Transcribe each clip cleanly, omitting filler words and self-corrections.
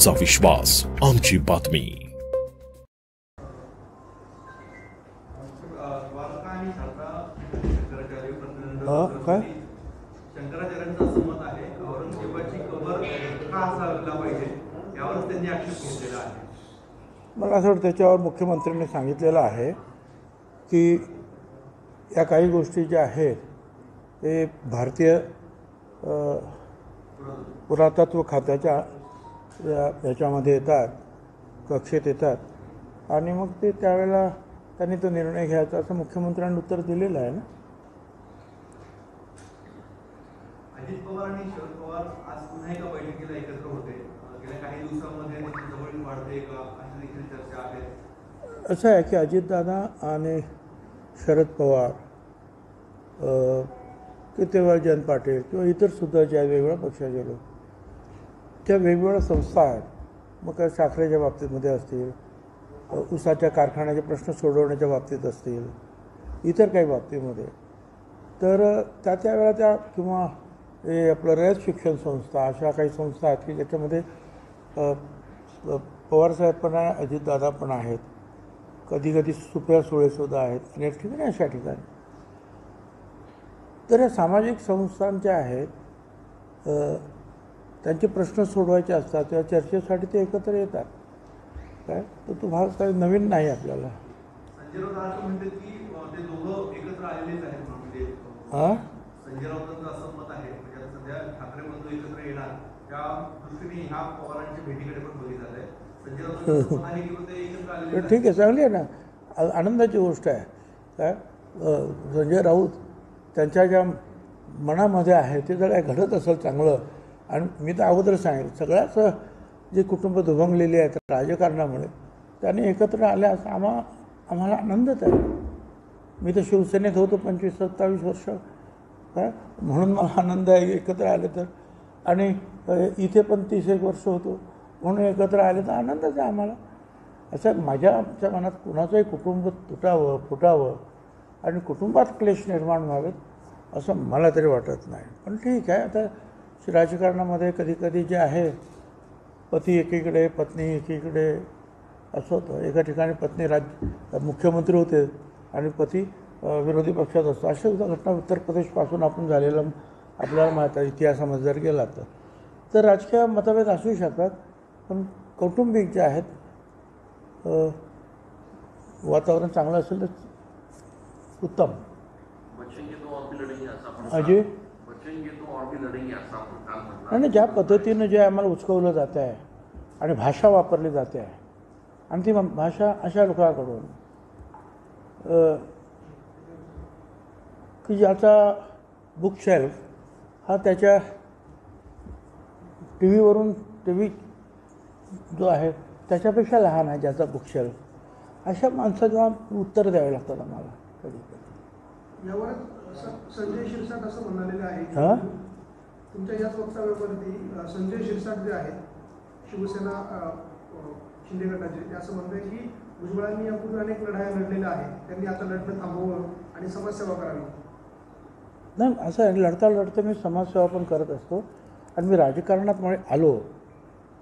आमचा विश्वास, आमची बातमी. काय शंकराचार्यांचं असं मत आहे, औरंगजेबाची कबर का असायला पाहिजे यावर त्यांनी आक्षेप घेतलेला आहे. मला असं वाटतं त्याच्यावर मुख्यमंत्र्यांनी सांगितलेलं आहे की या काही गोष्टी ज्या आहेत ते भारतीय पुरातत्व खात्याच्या याच्यामध्ये येतात, कक्षेत येतात आणि मग ते त्यावेळेला त्यांनी तो निर्णय घ्यायचा असं मुख्यमंत्र्यांनी उत्तर दिलेलं आहे ना. अजित पवार आणि शरद पवार आज पुन्हा एका बैठकीला एकत्र होते. गेल्या काही दिवसांमध्ये जवळ वाढते का अशी देखील चर्चा आहे. असं आहे की अजितदादा आणि शरद पवार किंवा जयंत पाटील किंवा इतरसुद्धा ज्या वेगवेगळ्या पक्षाचे लोक त्या वेगवेगळ्या संस्था आहेत, मग काय साखरेच्या बाबतीमध्ये असतील, ऊसाच्या कारखान्याचे प्रश्न सोडवण्याच्या बाबतीत असतील, इतर काही बाबतीमध्ये, तर त्या वेळा त्या किंवा हे आपलं रयत शिक्षण संस्था अशा काही संस्था आहेत की ज्याच्यामध्ये पवारसाहेब पण आहे, अजितदादा पण आहेत, कधी कधी सुप्रिया सुळेसुद्धा आहेत, अनेक ठिकाणी अशा ठिकाणी. तर या सामाजिक संस्थांच्या आहेत, त्यांचे प्रश्न सोडवायचे असतात, त्या चर्चेसाठी ते एकत्र येतात. काय तर तो भाग काही नवीन नाही आपल्याला. संजय राऊत म्हणते की ते दोघं एकत्र आलेलेच आहेत. संजय राऊतांचं असं मत आहे म्हणजे सध्या ठाकरे बंधू एकत्र येणार त्या दृष्टीने ह्या पवारांच्या भेटीकडे पण बघितलं जात आहे. संजय राऊत आहे की ते एकत्र आलेले. ठीक आहे, चांगली आहे ना, आनंदाची गोष्ट आहे. काय संजय राऊत त्यांच्या ज्या मनामध्ये आहे ते जर काय घडत असेल चांगलं, आणि मी तर अगोदर सांगेल सगळ्याच जे कुटुंब दुभंगलेली आहेत राजकारणामुळे त्यांनी एकत्र आल्या असं आम्हाला आनंदच आहे. मी तर शिवसेनेत होतो 25-27 वर्ष, काय म्हणून मला आनंद आहे एकत्र आले तर, आणि इथे पण 30 वर्ष होतो म्हणून एकत्र आले तर आनंदच आहे आम्हाला. असं आमच्या मनात कुणाचंही कुटुंब फुटावं आणि कुटुंबात क्लेश निर्माण व्हावेत असं मला तरी वाटत नाही. पण ठीक आहे, आता राजकारणामध्ये कधी जे आहे पती एकीकडे पत्नी एकीकडे असं होतं. एका ठिकाणी पत्नी मुख्यमंत्री होते आणि पती विरोधी पक्षात असतो. अशा सुद्धा घटना उत्तर प्रदेशपासून आपण झालेलं आपल्याला माहीत आहे. इतिहासामध्ये जर गेला तर राजकीय मतभेद असू शकतात, पण कौटुंबिक जे आहेत वातावरण चांगलं असेल तर उत्तम. अजय आणि ज्या पद्धतीनं जे आम्हाला उचकवलं जातं आहे आणि भाषा वापरली जाते आहे आणि ती भाषा अशा लोकांकडून की ज्याचा बुकशेल्फ हा त्याच्या टी व्ही जो आहे त्याच्यापेक्षा लहान आहे ज्याचा बुकशेल्फ, अशा माणसाला उत्तर द्यावे लागतात आम्हाला कधी कधी. यावर संजय शिरसाट असं म्हणालेलं आहे, तुमच्या याच वक्तव्यावरती संजय शिरसाट जे आहेत शिवसेना शिंदे गटाचे, ते असं म्हणतात की भुजबळांनी यापूर्वी अनेक लढाया लढलेल्या आहेत, त्यांनी आता लढणं थांबवलं आणि समाजसेवा करावी. नाही, असं आहे, लढता मी समाजसेवा पण करत असतो आणि मी राजकारणात मुळे आलो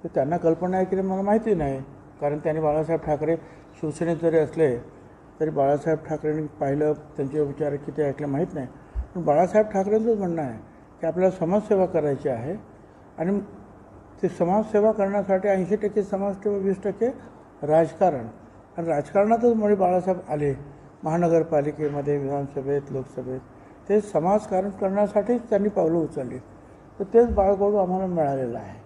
तर त्यांना कल्पना आहे की मला माहिती नाही, कारण त्यांनी बाळासाहेब ठाकरे शिवसेनेत जरी असले तरी बाळासाहेब ठाकरेंनी पाहिलं, त्यांचे विचार किती ऐकले माहीत नाही, पण बाळासाहेब ठाकरेंचंच म्हणणं आहे की आपल्याला समाजसेवा करायची आहे आणि ते समाजसेवा करण्यासाठी 80% समाजसेवा 20% राजकारण, आणि राजकारणातच मुळे बाळासाहेब आले महानगरपालिकेमध्ये, विधानसभेत, लोकसभेत, ते समाजकारण करण्यासाठीच त्यांनी पावलं उचलली. तर तेच बाळकडू आम्हाला मिळालेलं आहे.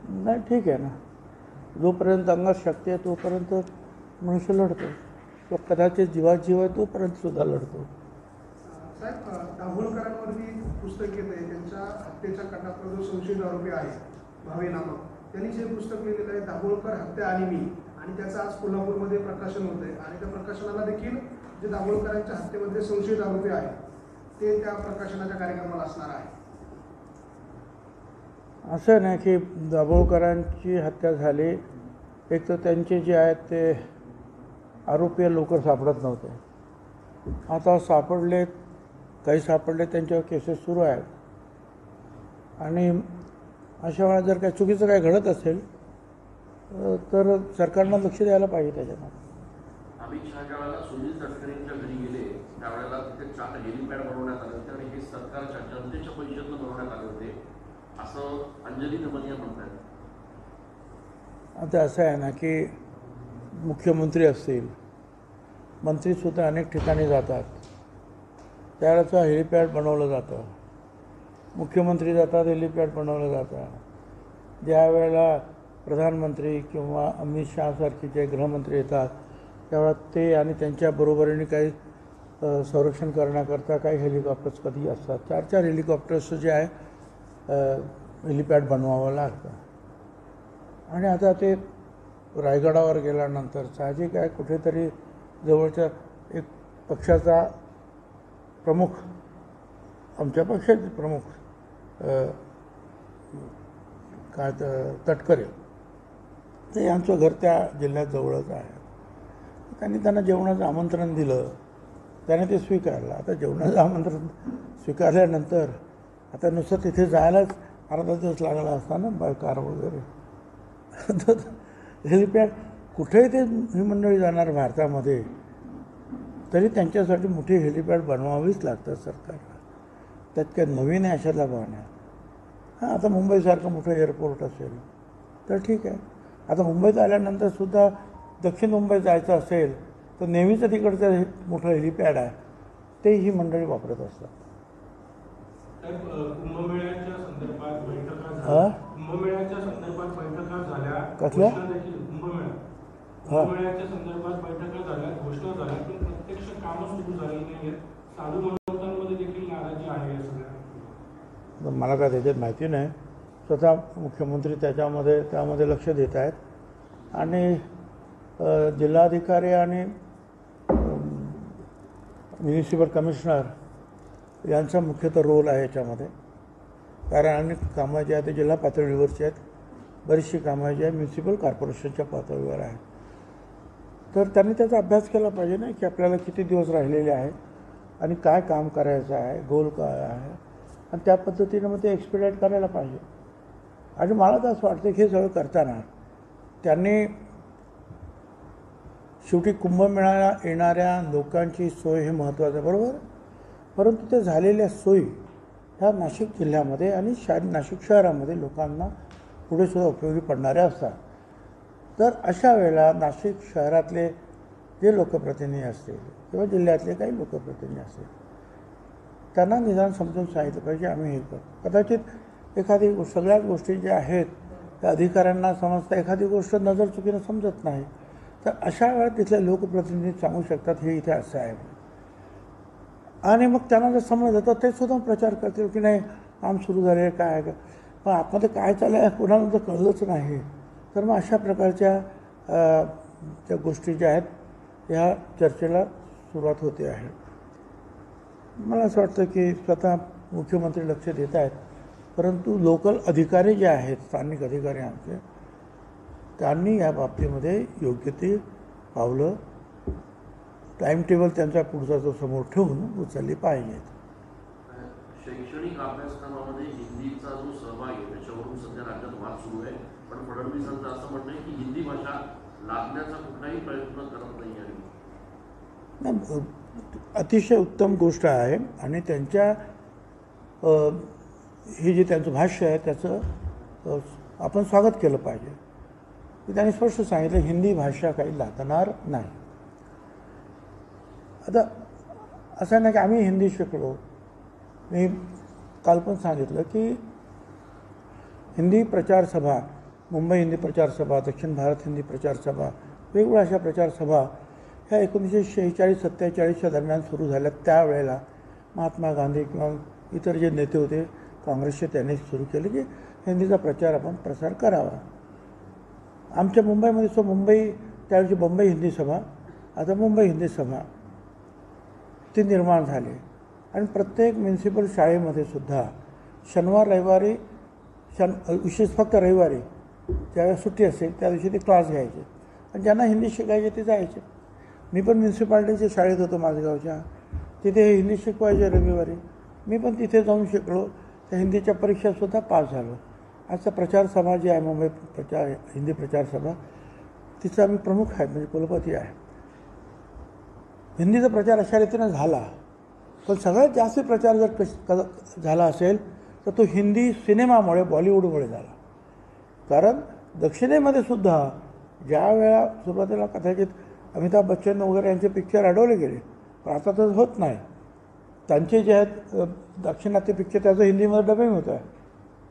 नाही, ठीक आहे ना, जोपर्यंत अंगात शक्ती आहे तोपर्यंत मनुष्य लढतो, तो कदाचित जीवाजीव आहे तोपर्यंत सुद्धा लढतो. साहेब, दाभोळकरांवरती पुस्तक येत आहे, त्यांच्या हत्येच्या कटातला जो संशयित आरोपी आहे भावे नामक, त्यांनी जे पुस्तक लिहिलेलं आहे दाभोळकर हत्या आणि मी, आणि त्याचं आज कोल्हापूरमध्ये प्रकाशन होत आहे आणि त्या प्रकाशनाला देखील जे दाभोळकरांच्या हत्येमध्ये संशयित आरोपी आहेत ते त्या प्रकाशनाच्या कार्यक्रमाला असणार आहे. असं नाही की दाभोळकरांची हत्या झाली, एक तर त्यांचे जे आहेत ते आरोपी लवकर सापडत नव्हते, आता सापडले काही सापडले त्यांच्यावर केसेस सुरू आहेत. आणि अशा वेळा जर काही चुकीचं काही घडत असेल तर सरकारनं लक्ष द्यायला पाहिजे त्याच्यामध्ये. अमित शहा ज्या वेळेला सुनील तटकरेंच्या घरी गेले त्यावेळेला तिथे 4 हेलिपॅड बनवण्यात आले होते आणि हे सरकारच्या जनतेच्या पैशातून बनवण्यात आले होते असं अंजली दमनिया म्हणतात. आता असं आहे ना की मुख्यमंत्री असतील, मंत्रीसुद्धा अनेक ठिकाणी जातात, त्यावेळेचं हेलिपॅड बनवलं जातं. मुख्यमंत्री जातात, हेलिपॅड बनवलं जातं. ज्या वेळेला प्रधानमंत्री किंवा अमित शहासारखे जे गृहमंत्री येतात त्यावेळेला ते आणि त्यांच्या बरोबरीने काही संरक्षण करण्याकरता काही हेलिकॉप्टर्स कधी असतात. 4 हेलिकॉप्टर्स जे आहे हेलिपॅड बनवावं लागतं. आणि आता ते रायगडावर गेल्यानंतर साहजिक आहे कुठेतरी जवळच्या एक पक्षाचा प्रमुख, आमच्या पक्षाचे प्रमुख काय तटकरे, ते यांचं घर त्या जिल्ह्यात जवळच आहे. त्यांनी त्यांना जेवणाचं आमंत्रण दिलं, त्याने ते स्वीकारलं. आता जेवणाचं आमंत्रण स्वीकारल्यानंतर आता नुसतं तिथे जायलाच अर्धा दिवस लागला असता ना बाय कार वगैरे. हेलिपॅड कुठेही ते ही मंडळी जाणार भारतामध्ये तरी त्यांच्यासाठी मोठी हेलिपॅड बनवावीच लागतात सरकारला. त्यात काय नवीन आहे अशातला भावना आहे. हां, आता मुंबईसारखं मोठं एअरपोर्ट असेल तर ठीक आहे. आता मुंबईत आल्यानंतरसुद्धा दक्षिण मुंबईत जायचं असेल तर नेहमीचं तिकडचं हे मोठं हेलिपॅड आहे ते ही मंडळी वापरत असतात. कुंभमेळ्याच्या संदर्भात बैठका झाल्या. कुंभमेळ्याच्या संदर्भात बैठका झाल्या. कसल्या? कुंभमेळ्याच्या संदर्भात बैठका झाल्या, घोषणा झाल्या, पण प्रत्यक्ष कामं सुरू झाली नाहीत. साधू मनोरंजनामध्ये देखील नाराजी आहे या सगळ्या. मला काय त्याच्यात माहिती नाही. स्वतः मुख्यमंत्री त्यामध्ये लक्ष देत आहेत आणि जिल्हाधिकारी आणि म्युनिसिपल कमिशनर यांचा मुख्यतः रोल आहे याच्यामध्ये. कारण अनेक कामं जी आहेत ते जिल्हा पातळीवरची आहेत, बरीचशी कामं जी आहेत म्युनिसिपल कॉर्पोरेशनच्या पातळीवर आहेत. तर त्यांनी त्याचा अभ्यास केला पाहिजे ना की आपल्याला किती दिवस राहिलेले आहे आणि काय काम करायचं आहे, गोल काय आहे, आणि त्या पद्धतीनं मग ते एक्सपिडाईट करायला पाहिजे. आणि मला तर असं वाटतं की हे सगळं करताना त्यांनी शेवटी कुंभमेळ्याला येणाऱ्या लोकांची सोय हे महत्त्वाचं, बरोबर, परंतु ते झालेल्या सोयी ह्या नाशिक जिल्ह्यामध्ये आणि नाशिक शहरामध्ये लोकांना पुढे सुद्धा उपयोगी पडणाऱ्या असतात. तर अशा वेळेला नाशिक शहरातले जे लोकप्रतिनिधी असतील किंवा जिल्ह्यातले काही लोकप्रतिनिधी असतील त्यांना निदान समजून सांगितलं पाहिजे आम्ही हे करतो. कदाचित एखादी सगळ्याच गोष्टी ज्या आहेत त्या अधिकाऱ्यांना समजता एखादी गोष्ट नजर चुकीनं समजत नाही, तर अशा वेळेत तिथले लोकप्रतिनिधी सांगू शकतात हे इथे असं आहे. आणि मग त्यांना जर समजलं तर ते सुद्धा प्रचार करतील की नाही काम सुरू झाले काय आहे, पण आतमध्ये काय चाललं आहे कोणाला जर कळलंच नाही तर मग अशा प्रकारच्या त्या गोष्टी ज्या आहेत ह्या चर्चेला सुरुवात होते आहे. मला असं वाटतं की स्वतः मुख्यमंत्री लक्ष देत आहेत, परंतु लोकल अधिकारी जे आहेत, स्थानिक अधिकारी आमचे, त्यांनी या बाबतीमध्ये योग्य ती पावलं टाईम टेबल त्यांचा पुढचा जो समोर ठेवून उचलली पाहिजेत. शैक्षणिक अभ्यासक्रमामध्ये हिंदीचा जो सहभाग आहे त्याच्यावरून सध्या राज्यात वाद सुरू आहे. पण फडणवीसांचं असं म्हणणं आहे की हिंदी भाषा लादण्याचा कुठलाही प्रयत्न करत नाही आहे. अतिशय उत्तम गोष्ट आहे आणि त्यांच्या हे जे त्यांचं भाष्य आहे त्याचं आपण स्वागत केलं पाहिजे. त्यांनी स्पष्ट सांगितलं हिंदी भाषा काही लादणार नाही. आता असं नाही की आम्ही हिंदी शिकलो. मी काल पण सांगितलं की हिंदी प्रचार सभा, मुंबई हिंदी प्रचार सभा, दक्षिण भारत हिंदी प्रचार सभा, वेगवेगळ्या अशा प्रचार सभा ह्या 1946-47च्या दरम्यान सुरू झाल्या. त्यावेळेला महात्मा गांधी किंवा इतर जे नेते होते काँग्रेसचे त्यांनी सुरू केले की हिंदीचा प्रसार करावा. आमच्या मुंबईमध्ये मुंबई त्यावेळची बंबई हिंदी सभा, आता मुंबई हिंदी सभा ती निर्माण झाली. आणि प्रत्येक म्युनिसिपल शाळेमध्ये सुद्धा शनिवार रविवारी विशेष फक्त रविवारी ज्यावेळेस सुट्टी असेल त्या दिवशी ते क्लास घ्यायचे आणि ज्यांना हिंदी शिकायचे ते जायचे. मी पण म्युन्सिपाल्टीच्या शाळेत होतो माझगावच्या. तिथे हिंदी शिकवायचे रविवारी. मी पण तिथे जाऊन शिकलो. त्या हिंदीच्या परीक्षासुद्धा पास झालो. आजचा प्रचार सभा जी आहे मुंबई हिंदी प्रचार सभा, तिचा मी प्रमुख आहे, म्हणजे कुलपती आहे. हिंदीचा प्रचार अशा रीतीनं झाला, पण सगळ्यात जास्त प्रचार जर झाला असेल तर तो हिंदी सिनेमामुळे, बॉलिवूडमुळे झाला. कारण दक्षिणेमध्ये सुद्धा ज्या वेळा सुरुवातीला कदाचित अमिताभ बच्चन वगैरे यांचे पिक्चर अडवले गेले, पण आता तर होत नाही. त्यांचे जे आहेत दाक्षिणात्य पिक्चर त्याचं हिंदीमध्ये डबिंग होतं आहे.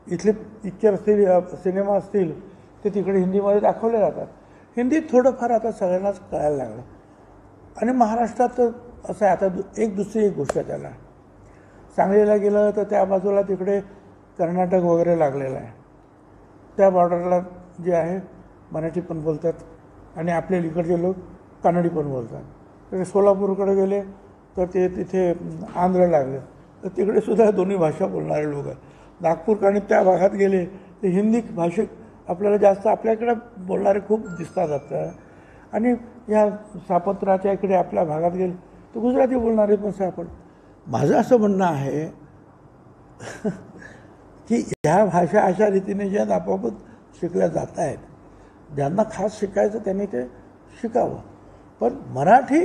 इथले पिक्चर असतील, सिनेमा असतील, ते तिकडे हिंदीमध्ये दाखवले जातात. हिंदीत थोडंफार आता सगळ्यांनाच कळायला लागलं. आणि महाराष्ट्रात तर असं आहे, आता दुसरी एक गोष्ट त्याला सांगलीला गेलं तर त्या बाजूला तिकडे कर्नाटक वगैरे लागलेलं आहे. त्या बॉर्डरला जे आहे मराठी पण बोलतात आणि आपले इकडचे लोक कानडी पण बोलतात. तर सोलापूरकडे गेले तर ते तिथे आंध्र लागले, तर तिकडे सुद्धा दोन्ही भाषा बोलणारे लोक आहेत. नागपूर आणि त्या भागात गेले तर हिंदी भाषिक आपल्याला जास्त आपल्याकडे बोलणारे खूप दिसतात आपल्याला. आणि ह्या सापत्राच्या इकडे आपल्या भागात गेले तर गुजराती बोलणारे पण सापड. माझं असं म्हणणं आहे की ह्या भाषा अशा रीतीने ज्या आपोआपच शिकल्या जात आहेत, ज्यांना खास शिकायचं त्यांनी ते शिकावं. पण मराठी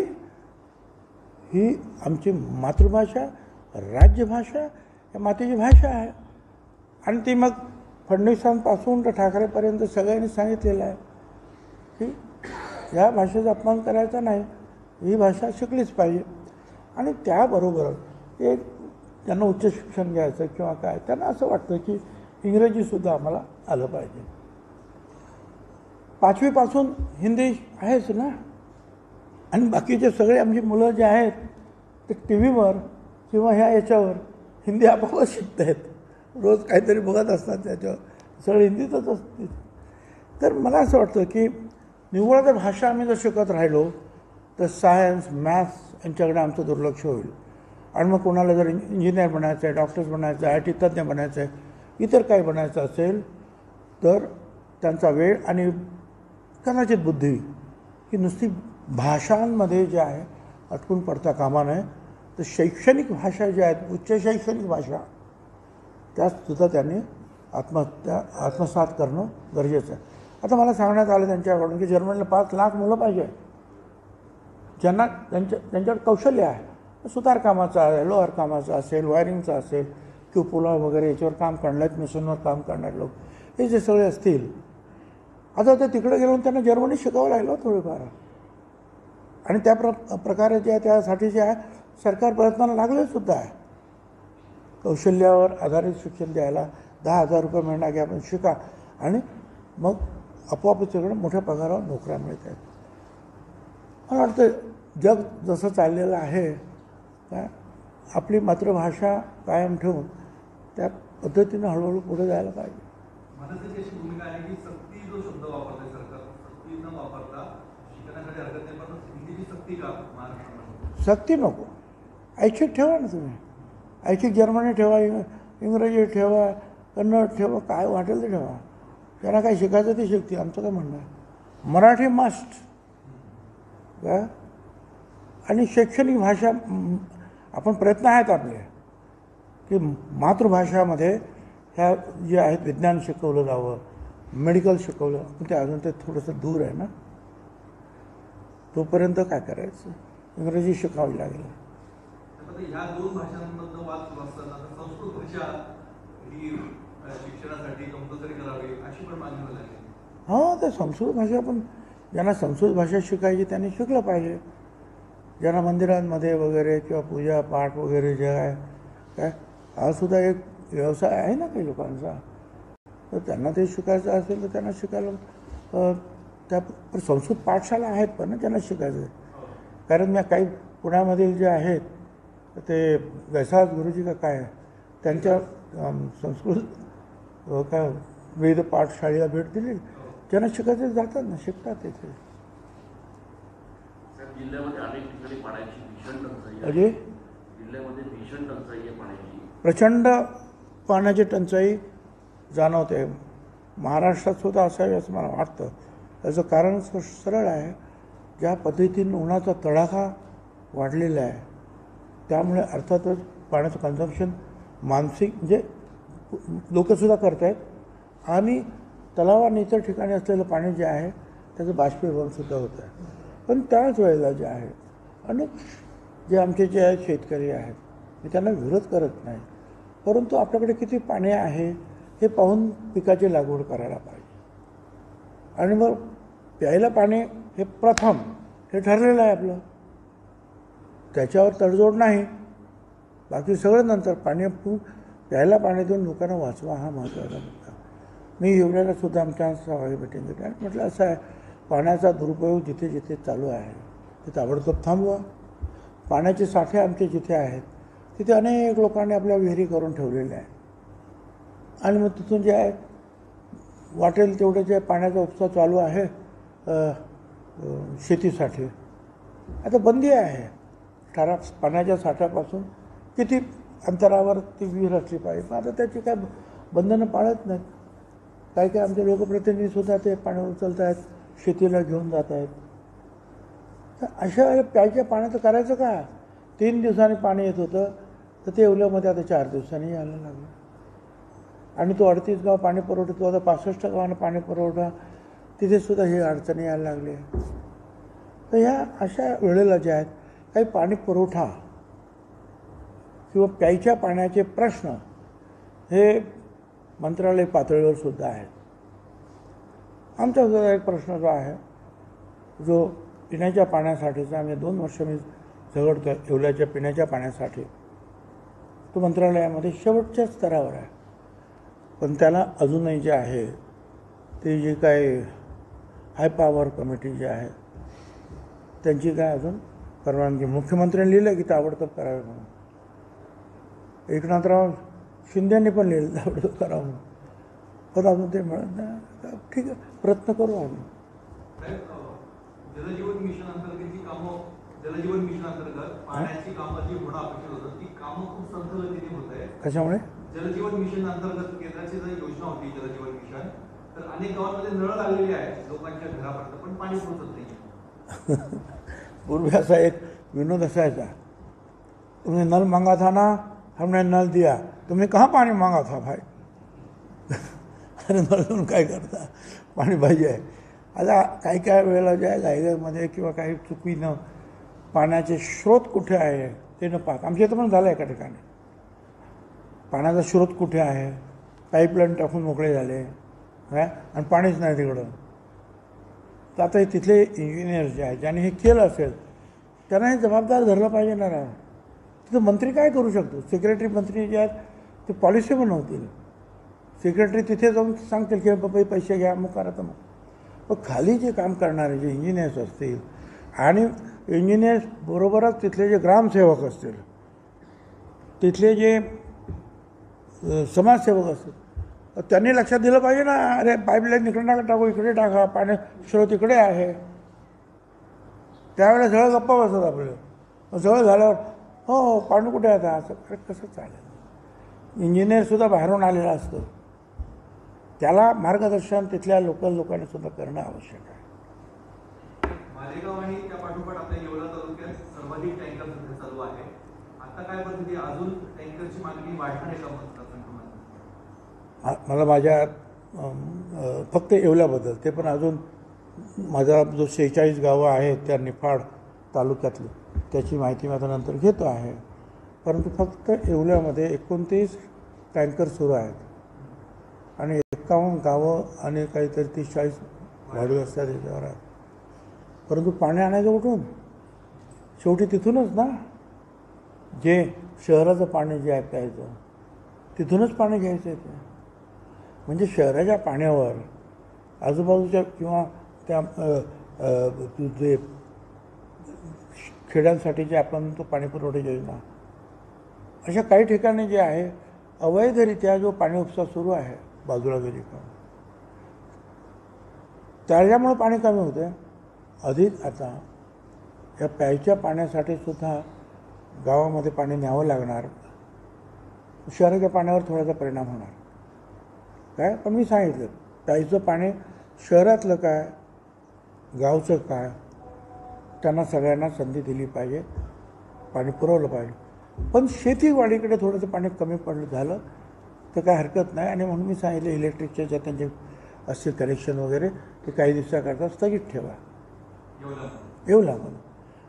ही आमची मातृभाषा, राज्यभाषा, या मातेची भाषा आहे. आणि ती मग फडणवीसांपासून तर ठाकरेपर्यंत सगळ्यांनी सांगितलेलं आहे की या भाषेचा अपमान करायचा नाही, ही भाषा शिकलीच पाहिजे. आणि त्याबरोबर ते ज्यांना उच्च शिक्षण घ्यायचं किंवा काय, त्यांना असं वाटतं की इंग्रजीसुद्धा आम्हाला आलं पाहिजे. 5वीपासून हिंदी आहेच ना. आणि बाकीचे सगळे आमची मुलं जे आहेत ते टी व्हीवर किंवा ह्या याच्यावर हिंदी आपोआप शिकत आहेत. रोज काहीतरी बघत असतात, त्याच्यावर सगळे हिंदीतच असतील. तर मला असं वाटतं की निव्वळ जर भाषा आम्ही जर शिकत राहिलो तर सायन्स, मॅथ्स यांच्याकडे आमचं दुर्लक्ष होईल. आणि मग कोणाला जर इंजिनियर बनायचं आहे, डॉक्टर्स बनायचं आहे, IT तज्ज्ञ बनायचं आहे, इतर काही बनायचं असेल तर त्यांचा वेळ आणि कदाचित बुद्धी ही नुसती भाषांमध्ये जे आहे अटकून पडता कामा नये. तर शैक्षणिक भाषा ज्या आहेत, उच्च शैक्षणिक भाषा, त्यासुद्धा त्यांनी आत्मसात करणं गरजेचं आहे. आता मला सांगण्यात आलं त्यांच्याकडून की जर्मनीला 5 लाख मुलं पाहिजे ज्यांना त्यांच्याकडे कौशल्य आहे. सुतार कामाचं आहे, लोहार कामाचं असेल, वायरिंगचं असेल, क्युपुला वगैरे याच्यावर काम करणारे, मिशनवर काम करणारे लोक, हे जे सगळे असतील. आता ते तिकडे गेलो त्यांना जर्मनी शिकावं लागलं थोडीफार. आणि त्या प्रकारे जे आहे त्यासाठी जे आहे सरकार प्रयत्नाला लागलेसुद्धा आहे. कौशल्यावर आधारित शिक्षण द्यायला 10,000 रुपये महिना घ्या, पण शिका, आणि मग आपोआप तिकडे मोठ्या पगारावर नोकऱ्या मिळत आहेत. मला वाटतं जग जसं चाललेलं आहे, काय आपली मातृभाषा कायम ठेवून त्या पद्धतीनं हळूहळू पुढे जायला पाहिजे. महाराष्ट्राची अशी भूमिका आहे की सक्ती जो शब्द वापरतोय सरकार, सक्ती न वापरता शिकण्यासाठी हरकत नाही, पण हिंदीची सक्ती का महाराष्ट्रामध्ये? सक्ती नको, ऐच्छिक ठेवा ना तुम्ही. ऐच्छिक जर्मनी ठेवा, इंग्रजी ठेवा, कन्नड ठेवा, काय वाटेल ते ठेवा. त्यांना काय शिकायचं ते शिकते, आमचं काय म्हणणं आहे. मराठी मस्ट का. आणि शैक्षणिक भाषा आपण प्रयत्न आहेत आपले की मातृभाषामध्ये ह्या जे आहेत विज्ञान शिकवलं जावं, मेडिकल शिकवलं, पण ते अजून ते थोडंसं दूर आहे ना. तोपर्यंत काय करायचं, इंग्रजी शिकावी लागेल. ह्या 2 भाषांमधनं वाद सुरू असताना संस्कृत भाषा ही शिक्षणासाठी कंपल्सरी करावी अशी पण मागणी होत आहे. हो, तर संस्कृत भाषा पण ज्यांना संस्कृत भाषा शिकायची त्यांनी शिकलं पाहिजे. ज्यांना मंदिरांमध्ये वगैरे किंवा पूजा पाठ वगैरे जे आहे काय, हा सुद्धा एक व्यवसाय आहे ना काही लोकांचा. तर त्यांना ते शिकायचं असेल तर त्यांना शिकायला त्या संस्कृत पाठशाला आहेत पण ना त्यांना शिकायचं आहे. कारण मी काही पुण्यामधील जे आहेत ते वैसास गुरुजी का काय त्यांच्या संस्कृत काय वेद पाठशाळेला भेट दिली. ज्यांना शिकायचं जातात ना, शिकतात तिथे. जिल्ह्यामध्ये अनेक ठिकाणी पाण्याची भीषण टंचाई आहे. म्हणजे जिल्ह्यामध्ये भीषण टंचाई आहे पाण्याची, प्रचंड पाण्याची टंचाई जाणवते. महाराष्ट्रात सुद्धा असावी असं मला वाटतं. त्याचं कारण सरळ आहे, ज्या पद्धतीनं उन्हाचा तडाखा वाढलेला आहे त्यामुळे अर्थातच पाण्याचं कन्झम्पशन मानसिक म्हणजे लोकंसुद्धा करत आहेत आणि तलावांनी इतर ठिकाणी असलेलं पाणी जे आहे त्याचं बाष्पीभवनसुद्धा होत आहे. पण त्याच वेळेला जे आहे अनेक जे आमचे जे आहेत शेतकरी आहेत मी त्यांना विरोध करत नाही, परंतु आपल्याकडे किती पाणी आहे हे पाहून पिकाची लागवड करायला पाहिजे. आणि मग प्यायला पाणी हे प्रथम हे ठरलेलं आहे आपलं, त्याच्यावर तडजोड नाही, बाकी सगळं नंतर. पाणी प्यायला पाणी देऊन लोकांना वाचवा हा महत्त्वाचा मुद्दा. मी येवल्याला सुद्धा आमच्या सहभागी मिटिंग घेतली आणि म्हटलं असं आहे, पाण्याचा दुरुपयोग जिथे जिथे चालू आहे ते ताबडतोब थांबवा. पाण्याचे साठे आमचे जिथे आहेत तिथे अनेक लोकांनी आपल्या विहिरी करून ठेवलेल्या आहेत आणि मग तिथून जे आहे वाटेल तेवढे जे पाण्याचा उपसा चालू आहे शेतीसाठी. आता बंदी आहे, ठराव पाण्याच्या साठ्यापासून किती अंतरावर ती विहीर असली पाहिजे. पण आता त्याची काय बंधनं पाळत नाहीत. काही काही आमचे लोकप्रतिनिधीसुद्धा ते पाणी उचलत आहेत, शेतीला घेऊन जात आहेत. तर अशा वेळेला प्यायच्या पाण्याचं करायचं का? 3 दिवसांनी पाणी येत होतं तर ते येवल्यामध्ये आता 4 दिवसांनी यायला लागलं. आणि तो 38 गाव पाणी पुरवठा, तो आता 65 गावांना पाणी पुरवठा, तिथेसुद्धा हे अडचणी यायला लागले. तर ह्या अशा वेळेला जे आहेत काही पाणी पुरवठा किंवा प्यायच्या पाण्याचे प्रश्न हे मंत्रालय पातळीवर सुद्धा आहेत. आमच्यासुद्धा एक प्रश्न जो आहे जो पिण्याच्या पाण्यासाठीचा, आम्ही 2 वर्ष मी झगडतो येवल्याच्या पिण्याच्या पाण्यासाठी, तो मंत्रालयामध्ये शेवटच्या स्तरावर आहे. पण त्याला अजूनही जे आहे ते जे काय हाय पॉवर कमिटी जे आहे त्यांची काय अजून परवानगी, मुख्यमंत्र्यांनी लिहिलं की ताबडतोब करावे म्हणून, एकनाथराव शिंदेंनी पण लिहिलं ताबडतोब करावं म्हणून, पण अजून ते मिळत नाही. ठीक आहे, प्रयत्न करू आम्ही. जलजीवन मिशन अंतर्गत कामं, जलजीवन मिशन अंतर्गत पाण्याची कामं जी होणं अपेक्षित होतं ती कामं खूप संथ गतीने होत आहे. कशामुळे? जलजीवन मिशन अंतर्गत केंद्राची जर योजना होती जलजीवन मिशन, तर अनेक गावांमध्ये नळ लागलेले आहेत लोकांच्या घरापर्यंत, पण पाणी पोहोचत नाही. पूर्वी असा एक विनोद असायचा, तुमने नल मांगा था ना, हमने नल दिया, तुम्ही कहाँ पाणी मांगा था भाई. अरे नळ देऊन काय करता, पाणी पाहिजे आहे. आता काही काही वेळेला जे आहे घाईघाईमध्ये किंवा काही चुकीनं पाण्याचे स्रोत कुठे आहे ते न पाहत, आमच्या इथं पण झालं एका ठिकाणी, पाण्याचा स्रोत कुठे आहे, पाईपलाईन टाकून मोकळे झाले काय आणि पाणीच नाही तिकडं. तर आता तिथले इंजिनियर जे आहेत ज्यांनी हे केलं असेल त्यांना हे जबाबदार धरलं पाहिजे ना राव. तिथं मंत्री काय करू शकतो? सेक्रेटरी मंत्री जे आहेत ते पॉलिसी बनवतील, सेक्रेटरी तिथे जाऊन सांगतील की बाबा पैसे घ्या मग करा. तर मग पण खाली जे काम करणारे जे इंजिनियर्स असतील आणि इंजिनियर्स बरोबरच तिथले जे ग्रामसेवक असतील, तिथले जे समाजसेवक असतील, त्यांनी लक्षात दिलं पाहिजे ना, अरे पाईपलाईन इकडे नका टाकू, इकडे टाका, पाणी स्रोत इकडे आहे. त्यावेळेला सगळं गप्पा बसत आपलं, सगळं झाल्यावर हो पाणी कुठे आहे आता, असं कसं चालेल. इंजिनियरसुद्धा बाहेरून आलेला असतो, त्याला मार्गदर्शन तिथल्या लोकल लोकांनी सुद्धा करणं आवश्यक आहे. मालेगाव आणि त्या पाठोपाठ आपल्या येवला तालुक्यात सर्वाधिक टँकर सध्या चालू आहे. आता काय पद्धती अजून टँकरची मागणी वाढणार आहे का मतदारसंघामध्ये? मला माझ्या फक्त येवल्याबद्दल, ते पण अजून माझा जो 46 गावं आहेत त्या निफाड तालुक्यातली त्याची माहिती मी आता नंतर घेतो आहे. परंतु फक्त येवल्यामध्ये 29 टँकर सुरू आहेत आणि 51 गावं आणि काहीतरी 30-40 वाढू असतात त्याच्यावर आहेत. परंतु पाणी आणायचं कुठून? शेवटी तिथूनच ना, जे शहराचं पाणी जे आहे प्यायचं तिथूनच पाणी घ्यायचं आहे. ते म्हणजे शहराच्या पाण्यावर आजूबाजूच्या किंवा त्या जे खेड्यांसाठी जे आपण तो पाणी पुरवठा योजना, अशा काही ठिकाणी जे आहे अवैधरित्या जो पाणी उपसा सुरू आहे बाजूला जरी का, त्याच्यामुळे पाणी कमी होते. अधिक आता या प्यायच्या पाण्यासाठी सुद्धा गावामध्ये पाणी न्यावं लागणार, शहराच्या पाण्यावर थोडासा परिणाम होणार काय. पण मी सांगितलं प्यायचं पाणी शहरातलं काय गावचं काय त्यांना सगळ्यांना संधी दिली पाहिजे, पाणी पुरवलं पाहिजे. पण शेतीवाडीकडे थोडंसं पाणी कमी पडलं झालं तर काय हरकत नाही. आणि म्हणून मी सांगितलं इलेक्ट्रिकच्या ज्या त्यांचे असतील कनेक्शन वगैरे ते काही दिवसाकरता स्थगित ठेवा, येऊ लागून.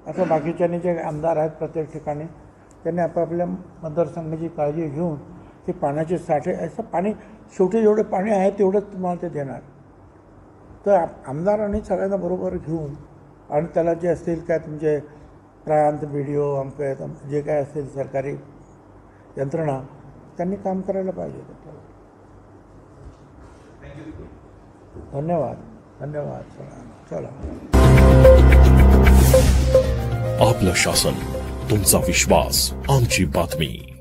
आता बाकीच्यांनी जे आमदार आहेत प्रत्येक ठिकाणी त्यांनी आपापल्या मतदारसंघाची काळजी घेऊन ते पाण्याचे साठे असं पाणी शेवटी जेवढे पाणी आहे तेवढंच तुम्हाला ते देणार. तर आमदारांनी सगळ्यांना बरोबर घेऊन आणि त्याला जे असतील काय तुमचे प्रांत व्हिडिओ अमके जे काय असेल सरकारी यंत्रणा त्यांनी काम करायला पाहिजे. धन्यवाद धन्यवाद. चला. आपलं शासन, तुमचा विश्वास, आमची बातमी.